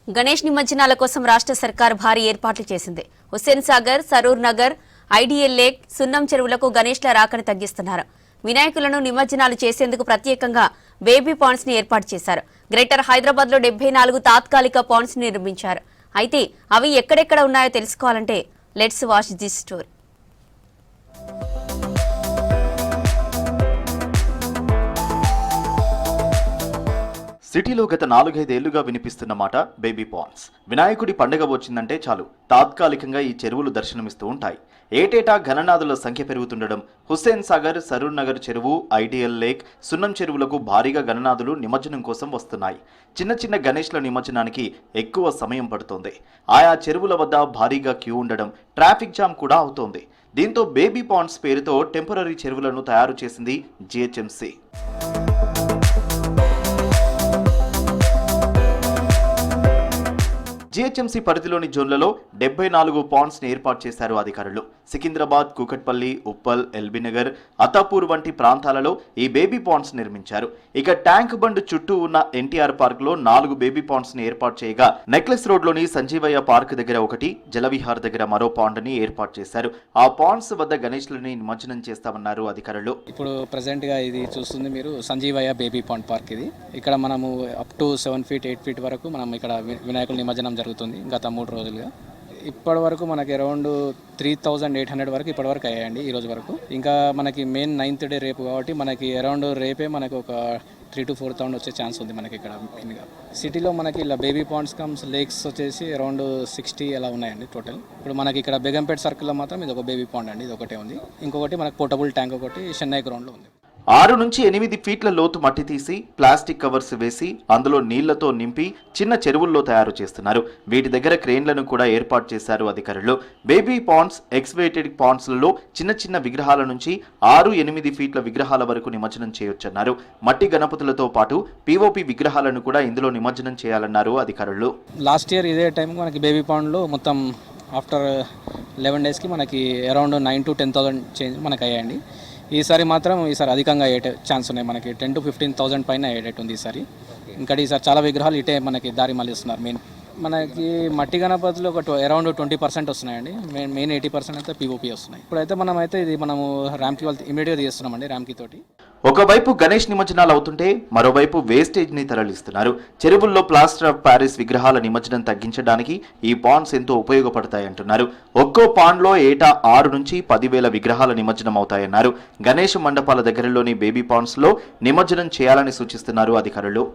గణేష్ నిమజ్జనాల కోసం రాష్ట్ర సర్కార్ భారీ ఏర్పాట్లు చేసింది. హుస్సేన్ సాగర్, సరూర్ నగర్, ఐడిఎల్ లేక్, సున్నం చెరువులకు గణేష్ల రాకను తగ్గిస్తున్నారు. వినాయకులను నిమజ్జనాలు చేసేందుకు ప్రత్యేకంగా బేబీ పాండ్స్ ని ఏర్పాటు చేశారు. గ్రేటర్ హైదరాబాద్ లో 74 తాత్కాలిక పాండ్స్ ని నిర్మించారు. అయితే అవి ఎక్కడెక్కడ ఉన్నాయో తెలుసుకోవాలంటే లెట్స్ వాచ్ దిస్ స్టోరీ. సిటీలో గత 4-5 ఏళ్లుగా వినిపిస్తున్న మాట బేబీ పాండ్స్. వినాయకుడి పండుగ వచ్చిందంటే చాలు తాత్కాలికంగా ఈ చెరువులు దర్శనమిస్తూ ఉంటాయి. ఏటేటా గణనాథుల సంఖ్య పెరుగుతుండడం, హుస్సేన్ సాగర్, సరూర్ నగర్ చెరువు, ఐడిఎల్ లేక్, సున్నం చెరువులకు భారీగా గణనాథులు నిమజ్జనం కోసం వస్తున్నాయి. చిన్న చిన్న గణేష్ల నిమజ్జనానికి ఎక్కువ సమయం పడుతోంది. ఆయా చెరువుల వద్ద భారీగా క్యూ ఉండడం, ట్రాఫిక్ జామ్ కూడా అవుతోంది. దీంతో బేబీ పాండ్స్ పేరుతో టెంపరరీ చెరువులను తయారు చేసింది జీహెచ్ఎంసీ. జీహెచ్ఎంసీ పరిధిలోని జోన్లలో 74 పాండ్స్ ని ఏర్పాటు చేశారు అధికారులు. సికింద్రాబాద్, కూకట్పల్లి, ఉప్పల్, ఎల్బీనగర్, అతాపూర్ వంటి ప్రాంతాలలో ఈ బేబీ పాండ్స్ నిర్మించారు. ఇక ట్యాంక్ బండ్ చుట్టూ ఉన్న ఎన్టీఆర్ పార్క్ లో 4 బేబీ పాండ్స్ ని ఏర్పాటు చేయగా, నెక్లెస్ రోడ్ లోని సంజీవయ్య పార్క్ దగ్గర ఒకటి, జలవిహార్ దగ్గర మరో పాండ్ ని ఏర్పాటు చేశారు. ఆ పాండ్స్ వద్ద గణేష్లని నిమజ్జనం చేస్తామన్నారు అధికారులు. ఇప్పుడు ప్రెసెంట్ గా ఇది చూస్తుంది మీరు సంజీవయ్య బేబీ పాండ్ పార్క్. ఇది ఇక్కడ మనము అప్ టు 7 feet 8 feet వరకు మనం ఇక్కడ వినాయకుల నిమజ్జనం జరుగుతుంది. గత 3 రోజులుగా ఇప్పటి వరకు మనకి అరౌండ్ 3800 వరకు ఇప్పటి వరకు అయ్యాయండి ఈ రోజు వరకు. ఇంకా మనకి మెయిన్ 9th డే రేపు కాబట్టి మనకి అరౌండ్ రేపే మనకు ఒక 3 to 4,000 వచ్చే ఛాన్స్ ఉంది మనకి ఇక్కడ మెయిన్గా. సిటీలో మనకి ఇలా బేబీ పాండ్స్ కమ్స్ లేక్స్ వచ్చేసి అరౌండ్ 60 అలా ఉన్నాయండి టోటల్. ఇప్పుడు మనకి ఇక్కడ బేగంపేట సర్కిల్లో మాత్రం ఇది ఒక బేబీ పాండ్ అండి, ఇది ఒకటే ఉంది. ఇంకొకటి మనకి పోర్టబుల్ ట్యాంక్ ఒకటి చెన్నై గ్రౌండ్లో ఉంది. 6 నుంచి 8 ఫీట్ల లోతు మట్టి తీసి ప్లాస్టిక్ కవర్స్ వేసి అందులో నీళ్లతో నింపి చిన్న చెరువుల్లో తయారు చేస్తున్నారు. వీటి దగ్గర క్రేన్లను కూడా ఏర్పాటు చేశారు అధికారులు. బేబీ పాండ్స్, ఎక్స్వేటెడ్ పాండ్స్లలో చిన్న చిన్న విగ్రహాల నుంచి 6-8 ఫీట్ల విగ్రహాల వరకు నిమజ్జనం చేయొచ్చన్నారు. మట్టి గణపతులతో పాటు పీఓపీ విగ్రహాలను కూడా ఇందులో నిమజ్జనం చేయాలన్నారు అధికారులు. లాస్ట్ ఇయర్ ఇదే టైం మనకి బేబీ పాండ్లో మొత్తం ఆఫ్టర్ 11 daysకి మనకి అరౌండ్ 9 to 10,000 చేంజ్ మనకి అయ్యాయండి. ఈసారి అధికంగా అయ్యే ఛాన్స్ ఉన్నాయి. మనకి 10 to 15,000 పైన అయ్యేటట్టు ఉంది ఈసారి. ఇంకా ఈసారి చాలా విగ్రహాలు ఇటే మనకి దారి మళ్ళిస్తున్నారు. మెయిన్ మనకి మట్టి గణపతులు ఒక అరౌండ్ 20% వస్తున్నాయండి. మెయిన్ 80% అయితే పీఓపీ వస్తున్నాయి. ఇప్పుడైతే మనము ర్యాంప్కి వెళ్తే ఇమీడియట్గా తీస్తున్నామండి ర్యాంప్కి తోటి. ఒకవైపు గణేష్ నిమజ్జనాలు అవుతుంటే మరోవైపు వేస్టేజ్ ని తరలిస్తున్నారు. చెరువుల్లో ప్లాస్టర్ ఆఫ్ ప్యారిస్ విగ్రహాల నిమజ్జనం తగ్గించడానికి ఈ పాండ్స్ ఎంతో ఉపయోగపడతాయంటున్నారు. ఒక్కో పాండ్ లో ఏటా 6 నుంచి 10,000 విగ్రహాల నిమజ్జనం అవుతాయన్నారు. గణేష్ మండపాల దగ్గరలోని బేబీ పాండ్స్ లో నిమజ్జనం చేయాలని సూచిస్తున్నారు అధికారులు.